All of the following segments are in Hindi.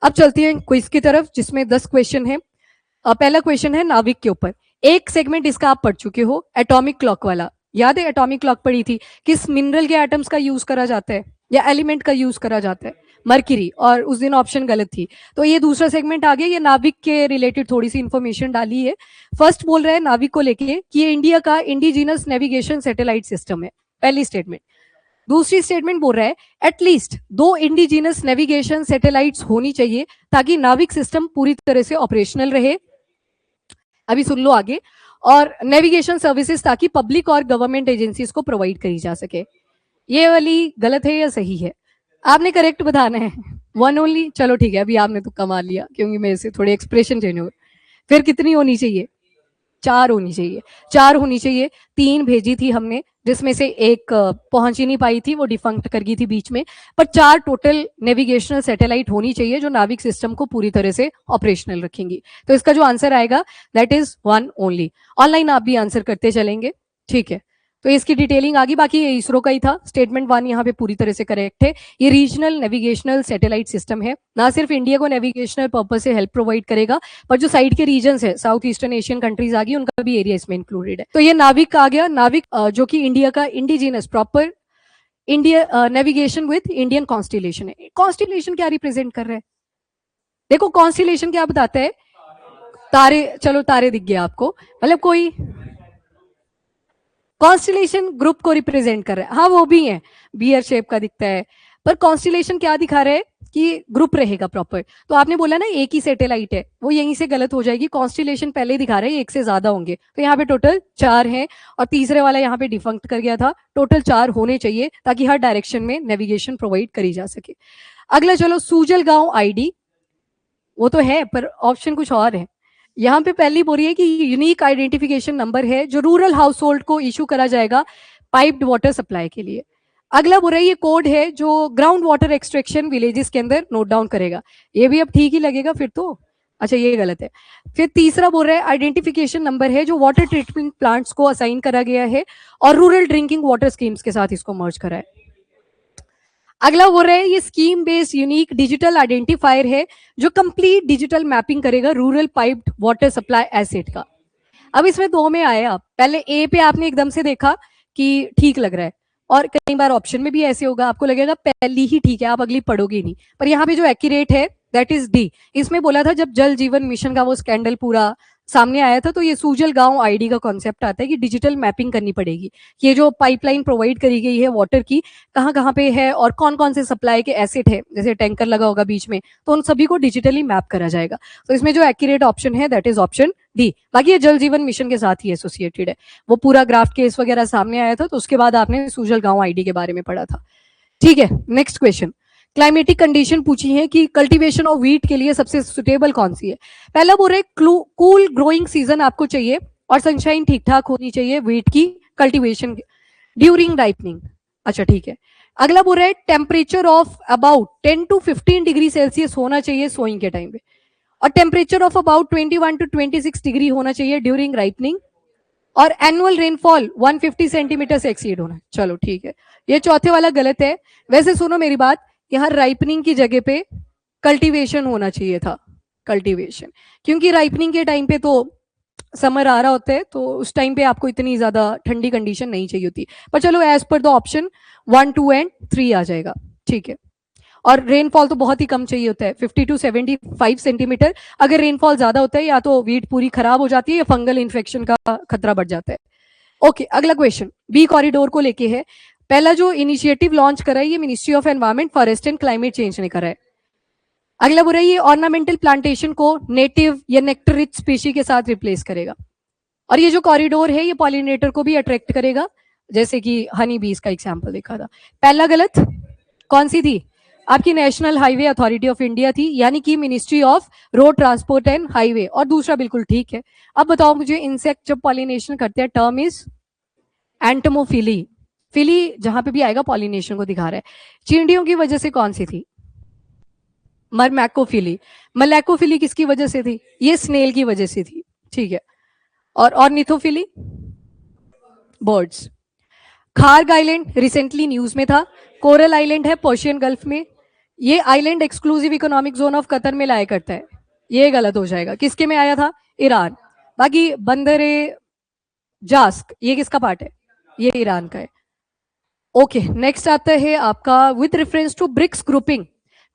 अब चलती हैं क्विज की तरफ जिसमें 10 क्वेश्चन है। पहला क्वेश्चन है नाविक के ऊपर। एक सेगमेंट इसका आप पढ़ चुके हो, एटॉमिक क्लॉक वाला। याद है एटॉमिक क्लॉक पढ़ी थी, किस मिनरल के एटम्स का यूज करा जाता है या एलिमेंट का यूज करा जाता है? मर्क्यूरी। और उस दिन ऑप्शन गलत थी, तो ये दूसरा सेगमेंट आ गया। ये नाविक के रिलेटेड थोड़ी सी इंफॉर्मेशन डाली है। फर्स्ट बोल रहा है नाविक को लेके कि ये इंडिया का इंडिजिनस नेविगेशन सैटेलाइट सिस्टम है, पहली स्टेटमेंट। दूसरी स्टेटमेंट बोल रहा है एटलीस्ट 2 इंडिजिनस नेविगेशन सैटेलाइट्स होनी चाहिए ताकि नाविक सिस्टम पूरी तरह से ऑपरेशनल रहे। अभी सुन लो आगे। और नेविगेशन सर्विसेज ताकि पब्लिक और गवर्नमेंट एजेंसीज को प्रोवाइड करी जा सके। ये वाली गलत है या सही है? आपने करेक्ट बताना है। वन ओनली, चलो ठीक है, अभी आपने तो कमा लिया क्योंकि मेरे से थोड़े एक्सप्रेशन चेंज हो। फिर कितनी होनी चाहिए? 4 होनी चाहिए। 4 होनी चाहिए। 3 भेजी थी हमने जिसमें से एक पहुंच ही नहीं पाई थी, वो डिफंक्ट कर गई थी बीच में। पर 4 टोटल नेविगेशनल सैटेलाइट होनी चाहिए जो नाविक सिस्टम को पूरी तरह से ऑपरेशनल रखेंगी। तो इसका जो आंसर आएगा दैट इज 1 ओनली। ऑनलाइन आप भी आंसर करते चलेंगे, ठीक है। तो इसकी डिटेलिंग आगे, बाकी ये इसरो का ही था। स्टेटमेंट 1 यहाँ पे पूरी तरह से करेक्ट है। ये रीजनल नेविगेशनल सैटेलाइट सिस्टम है, ना सिर्फ इंडिया को नेविगेशनल पर्पज से हेल्प प्रोवाइड करेगा, पर जो साइड के रीजन है, साउथ ईस्टर्न एशियन कंट्रीज आ गई, उनका भी एरिया इसमें इंक्लूडेड है। तो ये नाविक आ गया। नाविक जो कि इंडिया का indigenous proper India navigation with Indian constellation है। कॉन्स्टिलेशन क्या रिप्रेजेंट कर रहा है? देखो कॉन्स्टिलेशन क्या बताता है? तारे, चलो तारे दिख गया आपको, मतलब कोई कॉन्स्टिलेशन ग्रुप को रिप्रेजेंट कर रहा है। हाँ वो भी है, बियर शेप का दिखता है, पर कॉन्स्टिलेशन क्या दिखा रहा है कि ग्रुप रहेगा प्रॉपर। तो आपने बोला ना एक ही सैटेलाइट है, वो यहीं से गलत हो जाएगी। कॉन्स्टिलेशन पहले ही दिखा रहे हैं एक से ज्यादा होंगे, तो यहाँ पे टोटल 4 हैं और तीसरे वाला यहाँ पे डिफंक्ट कर गया था। टोटल 4 होने चाहिए ताकि हर डायरेक्शन में नेविगेशन प्रोवाइड करी जा सके। अगला चलो, सूजल गांव आईडी, वो तो है पर ऑप्शन कुछ और है। यहाँ पे पहली बोल रही है कि यूनिक आइडेंटिफिकेशन नंबर है जो रूरल हाउस होल्ड को इशू करा जाएगा पाइप्ड वाटर सप्लाई के लिए। अगला बोल रहा है ये कोड है जो ग्राउंड वाटर एक्सट्रैक्शन विलेजेस के अंदर नोट डाउन करेगा। ये भी अब ठीक ही लगेगा फिर तो। अच्छा ये गलत है। फिर तीसरा बोल रहा है आइडेंटिफिकेशन नंबर है जो वाटर ट्रीटमेंट प्लांट्स को असाइन करा गया है और रूरल ड्रिंकिंग वाटर स्कीम्स के साथ इसको मर्ज करा है। अगला बोल रहा है ये scheme based unique digital identifier है जो कंप्लीट डिजिटल मैपिंग करेगा rural piped water supply asset का। अब इसमें 2 में आए आप, पहले ए पे आपने एकदम से देखा कि ठीक लग रहा है, और कई बार ऑप्शन में भी ऐसे होगा, आपको लगेगा पहली ही ठीक है, आप अगली पढ़ोगे नहीं। पर यहाँ पे जो एक्यूरेट है दैट इज डी। इसमें बोला था जब जल जीवन मिशन का वो स्कैंडल पूरा सामने आया था, तो ये सूजल गांव आईडी का कॉन्सेप्ट आता है कि डिजिटल मैपिंग करनी पड़ेगी। ये जो पाइपलाइन प्रोवाइड करी गई है वाटर की, कहाँ कहाँ पे है और कौन कौन से सप्लाई के एसेट है, जैसे टैंकर लगा होगा बीच में, तो उन सभी को डिजिटली मैप करा जाएगा। तो इसमें जो एक्यूरेट ऑप्शन है दैट इज ऑप्शन डी। बाकी ये जल जीवन मिशन के साथ ही एसोसिएटेड है। वो पूरा ग्राफ्ट केस वगैरह सामने आया था, तो उसके बाद आपने सूजल गांव आईडी के बारे में पढ़ा था, ठीक है। नेक्स्ट क्वेश्चन, क्लाइमेटिक कंडीशन पूछी है कि कल्टीवेशन ऑफ व्हीट के लिए सबसे सुटेबल कौन सी है। पहला बोल रहे कूल ग्रोइंग सीजन आपको चाहिए और सनशाइन ठीक ठाक होनी चाहिए व्हीट की कल्टीवेशन ड्यूरिंग राइपनिंग। अच्छा ठीक है। अगला बोल रहा है temperature of about 10 to 15 degree Celsius होना चाहिए सोइंग के टाइम पे, और temperature of about 21 to 26 degree होना चाहिए ड्यूरिंग राइपनिंग, और एनुअल रेनफॉल 150 सेंटीमीटर से एक्सीड होना है। चलो ठीक है, ये चौथे वाला गलत है। वैसे सुनो मेरी बात, यहाँ राइपनिंग की जगह पे कल्टीवेशन होना चाहिए था, कल्टीवेशन, क्योंकि राइपनिंग के टाइम पे तो समर आ रहा होता है, तो उस टाइम पे आपको इतनी ज्यादा ठंडी कंडीशन नहीं चाहिए होती। पर चलो as per the option 1, 2 and 3 आ जाएगा, ठीक है। और रेनफॉल तो बहुत ही कम चाहिए होता है, 50 to 75 सेंटीमीटर। अगर रेनफॉल ज्यादा होता है या तो वीट पूरी खराब हो जाती है या फंगल इन्फेक्शन का खतरा बढ़ जाता है। ओके, अगला क्वेश्चन बी कॉरिडोर को लेके है। पहला जो इनिशिएटिव लॉन्च करा है ये ministry of environment, forest and climate change ने करा है। अगला बोल रहा है ये ऑर्नामेंटल प्लांटेशन को नेटिव या नेक्टर रिच स्पीशी के साथ रिप्लेस करेगा। और ये जो कॉरिडोर है ये पॉलिनेटर को भी अट्रैक्ट करेगा, जैसे कि हनी बीज का एग्जाम्पल देखा था। पहला गलत, कौन सी थी? आपकी national highway authority of India थी, यानी कि ministry of road transport and highway. और दूसरा बिल्कुल ठीक है। अब बताओ मुझे, इंसेक्ट जब पॉलिनेशन करते हैं टर्म इज एंटमोफिली। फिली जहां पे भी आएगा पॉलिनेशन को दिखा रहा है। चींटियों की वजह से कौन सी थी? मरमैकोफिली। मलैकोफिली किसकी वजह से थी? ये स्नेल की वजह से थी, ठीक है। और ornithophily birds. Kharg island recently news में था, कोरल आइलैंड है पर्शियन गल्फ में, ये island exclusive economic zone of Qatar में लाया करता है, ये गलत हो जाएगा। किसके में आया था? ईरान। बाकी बंदरे जास्क ये किसका पार्ट है? ये ईरान का है। ओके, नेक्स्ट आता है आपका with reference to BRICS grouping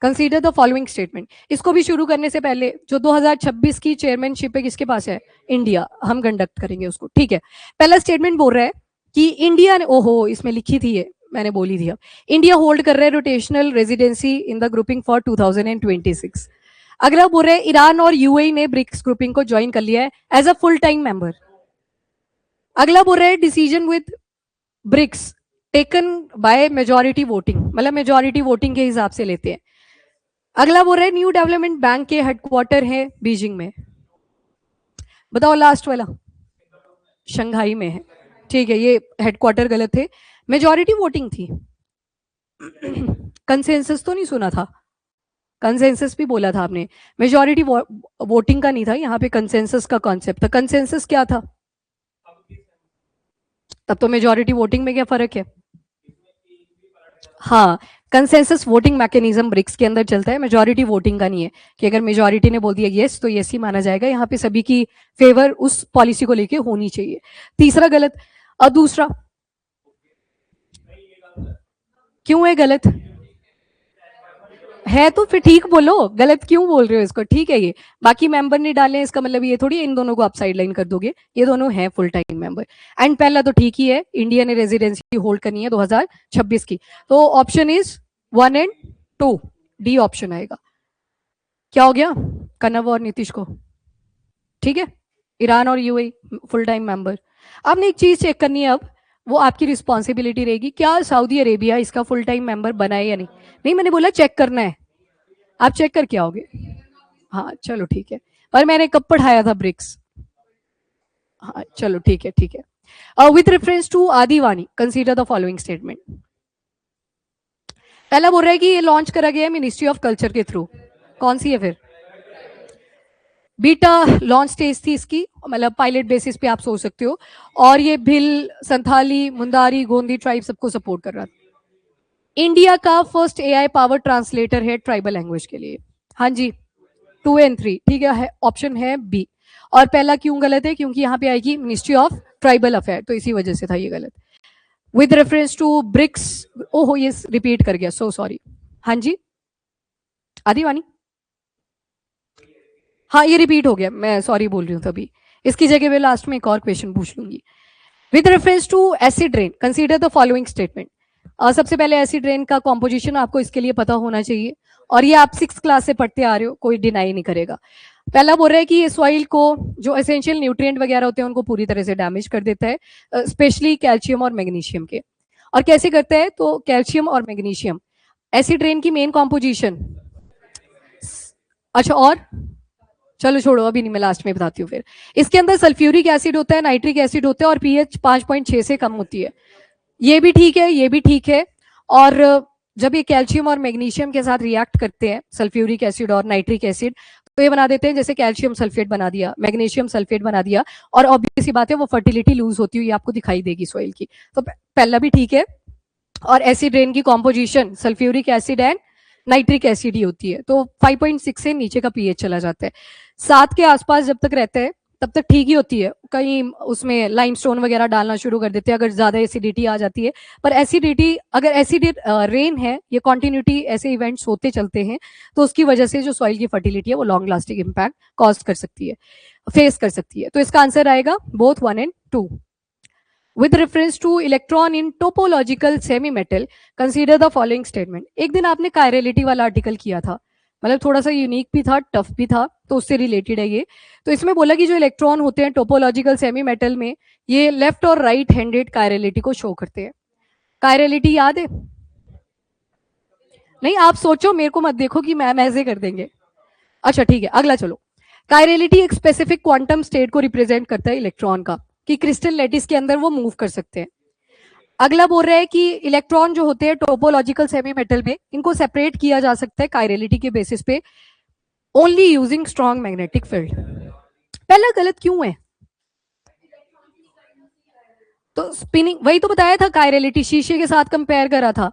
consider the following statement. इसको भी शुरू करने से पहले जो 2026 की चेयरमैनशिप है किसके पास है? इंडिया। हम कंडक्ट करेंगे उसको, ठीक है। पहला स्टेटमेंट बोल रहा है कि इंडिया ने, ओहो इसमें लिखी थी ये, मैंने बोली थी। अब इंडिया होल्ड कर रहा है rotational residency in the grouping for 2026। अगला बोल रहा है ईरान और यूएई ने ब्रिक्स ग्रुपिंग को ज्वाइन कर लिया है as a full time member. अगला बोल रहा है decision with BRICS taken by majority voting, मतलब मेजॉरिटी वोटिंग के हिसाब से लेते हैं। अगला बोल रहा है न्यू डेवलपमेंट बैंक के हेडक्वार्टर है बीजिंग में। बताओ लास्ट वाला। शंघाई में है, ठीक है। ये हेडक्वार्टर गलत है, मेजॉरिटी वोटिंग थी। कंसेंसस तो नहीं सुना था? कंसेंसस भी बोला था आपने, मेजॉरिटी वोटिंग का नहीं था यहाँ पे, कंसेंसस का कॉन्सेप्ट था। कंसेंसस क्या था? तब तो मेजॉरिटी वोटिंग में क्या फर्क है? हाँ, कंसेंसस वोटिंग मैकेनिज्म ब्रिक्स के अंदर चलता है, मेजॉरिटी वोटिंग का नहीं है कि अगर मेजॉरिटी ने बोल दिया येस तो येस ही माना जाएगा। यहाँ पे सभी की फेवर उस पॉलिसी को लेके होनी चाहिए। तीसरा गलत। और दूसरा क्यों है गलत? है तो फिर ठीक बोलो, गलत क्यों बोल रहे हो इसको? ठीक है ये, बाकी मेंबर ने डाले हैं इसका मतलब ये थोड़ी इन दोनों को आप साइड लाइन कर दोगे, ये दोनों हैं फुल टाइम मेंबर। एंड पहला तो ठीक ही है, इंडिया ने रेजिडेंसी होल्ड करनी है 2026 की। तो option is 1 and 2, D option आएगा। क्या हो गया कनव और नीतीश को? ठीक है, ईरान और यूएई फुल टाइम मेंबर। आपने एक चीज चेक करनी है अब, वो आपकी रिस्पॉन्सिबिलिटी रहेगी, क्या सऊदी अरेबिया इसका फुल टाइम मेंबर बना है या नहीं। नहीं, मैंने बोला चेक करना है, आप चेक करके आओगे। हाँ चलो ठीक है, पर मैंने कब पढ़ाया था ब्रिक्स? हाँ चलो ठीक है ठीक है। विथ रेफरेंस टू आदिवानी कंसीडर द फॉलोइंग स्टेटमेंट। पहला बोल रहा है कि ये लॉन्च करा गया है मिनिस्ट्री ऑफ कल्चर के थ्रू। कौन सी है फिर? बीटा लॉन्च स्टेज थी इसकी, मतलब पायलट बेसिस पे आप सोच सकते हो। और ये भिल, संथाली, मुंदारी, गोंदी ट्राइब सबको सपोर्ट कर रहा था। इंडिया का फर्स्ट एआई पावर ट्रांसलेटर है ट्राइबल लैंग्वेज के लिए। हाँ जी, 2 एंड 3 ठीक है, ऑप्शन है बी। और पहला क्यों गलत है? क्योंकि यहाँ पे आएगी मिनिस्ट्री ऑफ ट्राइबल अफेयर, तो इसी वजह से था ये गलत। विद रेफरेंस टू ब्रिक्स, ओहो ये रिपीट कर गया, सो सॉरी। हाँ जी आदिवानी, हाँ ये रिपीट हो गया, मैं सॉरी बोल रही हूँ तभी। इसकी जगह पे लास्ट में एक और क्वेश्चन पूछ लूंगी। With reference to acid rain consider the following statement. सबसे पहले एसिड रेन का कॉम्पोजिशन आपको इसके लिए पता होना चाहिए, और ये आप 6th क्लास से पढ़ते आ रहे हो, कोई डिनाई नहीं करेगा। पहला बोल रहा है कि ये सॉइल को जो एसेंशियल न्यूट्रिएंट वगैरह होते हैं उनको पूरी तरह से डैमेज कर देता है, स्पेशली कैल्शियम और मैग्नीशियम के। और कैसे करता है? तो कैल्शियम और मैग्नीशियम एसिड रेन की मेन कॉम्पोजिशन। अच्छा, और चलो छोड़ो अभी नहीं, मैं लास्ट में बताती हूँ फिर। इसके अंदर सल्फ्यूरिक एसिड होता है, नाइट्रिक एसिड होता है, और पीएच 5.6 से कम होती है। ये भी ठीक है, ये भी ठीक है। और जब ये कैल्शियम और मैग्नीशियम के साथ रिएक्ट करते हैं, सल्फ्यूरिक एसिड और नाइट्रिक एसिड, तो ये बना देते हैं जैसे कैल्शियम सल्फेट बना दिया, मैग्नीशियम सल्फेट बना दिया, और ऑब्वियस सी बात है वो फर्टिलिटी लूज होती हुई आपको दिखाई देगी सॉइल की। तो पहला भी ठीक है। और एसिड रेन की composition sulphuric acid and nitric acid ही होती है, तो 5.6 से नीचे का पीएच चला जाता है। 7 के आसपास जब तक रहता है तब तक ठीक ही होती है। कहीं उसमें लाइमस्टोन वगैरह डालना शुरू कर देते हैं अगर ज्यादा एसिडिटी आ जाती है। पर एसिडिटी, अगर एसिड रेन है, ये कॉन्टिन्यूटी ऐसे इवेंट्स होते चलते हैं, तो उसकी वजह से जो सॉइल की फर्टिलिटी है वो लॉन्ग लास्टिंग इम्पैक्ट कॉज कर सकती है, फेस कर सकती है। तो इसका आंसर आएगा both 1 and 2। With reference to electron in topological semi-metal, consider the following statement. एक दिन आपने कायरलिटी वाला आर्टिकल किया था, मतलब थोड़ा सा यूनिक भी था, टफ भी था, तो उससे रिलेटेड है ये। तो इसमें बोला कि जो इलेक्ट्रॉन होते हैं टोपोलॉजिकल सेमी मेटल में, ये लेफ्ट और राइट हैंडेड कायरलिटी को शो करते हैं। कायरलिटी याद है? नहीं, आप सोचो, मेरे को मत देखो कि मैम ऐसे कर देंगे। अच्छा ठीक है, अगला चलो। कायरलिटी एक स्पेसिफिक क्वांटम स्टेट को रिप्रेजेंट करता है इलेक्ट्रॉन का, कि क्रिस्टल लैटिस के अंदर वो मूव कर सकते हैं। अगला बोल रहा है कि इलेक्ट्रॉन जो होते हैं टोपोलॉजिकल सेमी मेटल में, इनको सेपरेट किया जा सकता है कायरलिटी के बेसिस पे only using strong magnetic field. पहला गलत क्यों है? तो स्पिनिंग, वही तो बताया था, कायरलिटी शीशे के साथ कंपेयर करा था।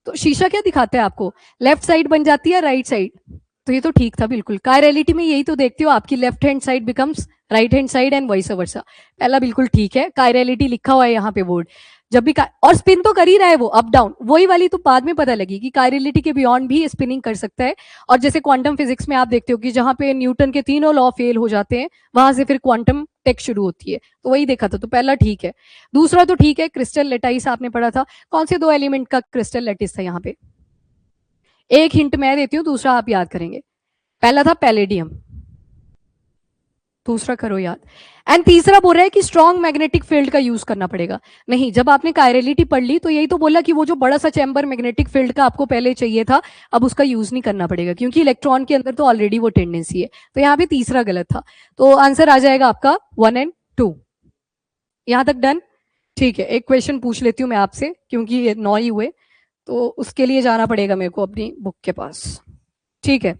तो शीशा क्या दिखाता है आपको, लेफ्ट साइड बन जाती है राइट साइड, तो ये तो ठीक था बिल्कुल। कायरलिटी में यही तो देखते हो, आपकी left hand side becomes right hand side and vice versa. पहला बिल्कुल ठीक है, कायरलिटी लिखा हुआ है यहाँ पे बोर्ड। जब भी और स्पिन तो कर ही रहा है वो अप डाउन, वही वाली तो बाद में पता लगी कि कायरलिटी के बियॉन्ड भी स्पिनिंग कर सकता है। और जैसे क्वांटम फिजिक्स में आप देखते हो कि जहां पे न्यूटन के तीनों लॉ फेल हो जाते हैं, वहां से फिर क्वांटम टेक शुरू होती है, तो वही देखा था, तो पहला ठीक है। दूसरा तो ठीक है, क्रिस्टल लेटाइस आपने पढ़ा था, कौन से दो एलिमेंट का क्रिस्टल लेटिस था यहाँ पे? एक हिंट मैं देती हूँ, दूसरा आप याद करेंगे। पहला था पैलेडियम, दूसरा करो याद। एंड तीसरा बोल रहा है कि स्ट्रॉन्ग मैग्नेटिक फील्ड का यूज करना पड़ेगा। नहीं, जब आपने कायरलिटी पढ़ ली तो यही तो बोला कि वो जो बड़ा सा चैम्बर मैग्नेटिक फील्ड का आपको पहले चाहिए था, अब उसका यूज नहीं करना पड़ेगा, क्योंकि इलेक्ट्रॉन के अंदर तो ऑलरेडी वो टेंडेंसी है। तो यहाँ पे तीसरा गलत था, तो आंसर आ जाएगा आपका 1 एंड 2। यहां तक डन? ठीक है, एक क्वेश्चन पूछ लेती हूँ मैं आपसे, क्योंकि ये 9 ही हुए, तो उसके लिए जाना पड़ेगा मेरे को अपनी बुक के पास। ठीक है,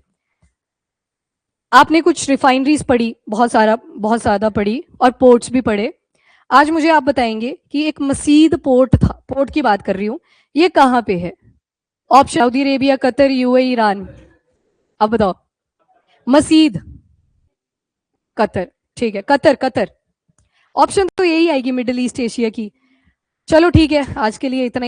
आपने कुछ रिफाइनरीज पढ़ी, बहुत ज्यादा पढ़ी, और पोर्ट्स भी पढ़े। आज मुझे आप बताएंगे कि एक मसीद पोर्ट था, पोर्ट की बात कर रही हूं, ये कहां पे है? Option, Saudi Arabia, Qatar, UAE, Iran. अब बताओ। मसीद, कतर। ठीक है, कतर, कतर। ऑप्शन तो यही आएगी, मिडिल ईस्ट एशिया की। चलो ठीक है, आज के लिए इतना ही।